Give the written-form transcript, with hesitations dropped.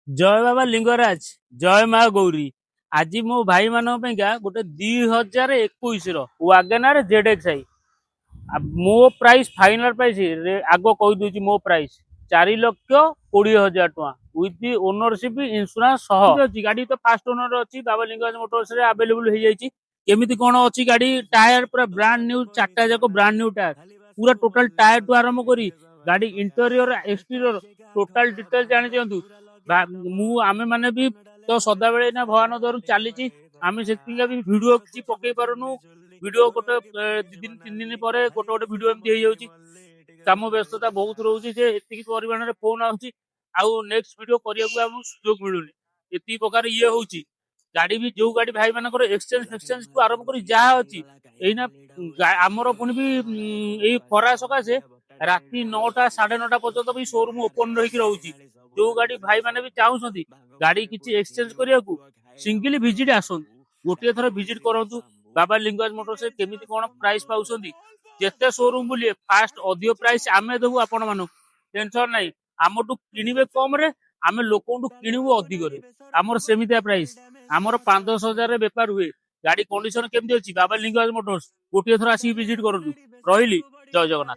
जय बाबा लिंगराज जय माँ गौरी। आज मो भाई मान गोटे 2021 वागेनार ZXi मो प्राइस फाइनाल प्राइस आग कही दूची मो प्राइस 4,20,000 टका विथ ओनरशिप इंश्योरेंस अच्छी गाड़ी तो फास्ट ओनर अच्छी बाबा लिंगराज मोटर्स रे अवेलेबल हो जाइए। केमिति कौन अच्छी गाड़ी टायर पूरा ब्रांड न्यू 4टा जाक ब्रांड न्यू टायर पूरा टोटल टायर टू आरंभ करी गाड़ी इंटेरियर एक्सटीरियर टोटल डिटेल जानी दिंतु। आमे माने भी तो सदा बेले ना भगवान द्वारा चली आम से भिडियो किसी पकई पारुनु भिडियो गोटे 2 दिन 3 दिन पर गोटे गोटे भिडियो एमती हो कम व्यस्तता बहुत रोचे परिमाण फोन आनेक्स्ट भिडियो करने को सुजोग मिलूनी ये प्रकार ये हूँ गाड़ी भी जो गाड़ी भाई मान एक्सचेंज फेक्सचेंज को आरंभ कर जहाँ अच्छी यही आमर पुणी भी यही खरा सकाशे राति 9टा 9:30 पर्यंत भी शोरूम ओपन रही रोचे। जो गाड़ी भाई माने भी चाहूँ गाड़ी किसी एक्सचेंज करने को सिंगली विजिट आसतु गोटे थर विजिट करूँ बाबा लिंगराज मोटर्स केमिति कौन प्राइस पाँच जिते शोरूम बुलिए फास्ट अधिक प्राइस आमे देबू आपण मानू टेंशन नहीं आमठू किणवे कम रे आमे लोक किणु अधिक रे आमर सेमितिया प्राइस आमर 5-10 हजार बेपार हुए। गाड़ी कंडीशन केमती अच्छी बाबा लिंगराज मोटर्स गोटे थर आसिक विजिट करूँ रही जय जगन्नाथ।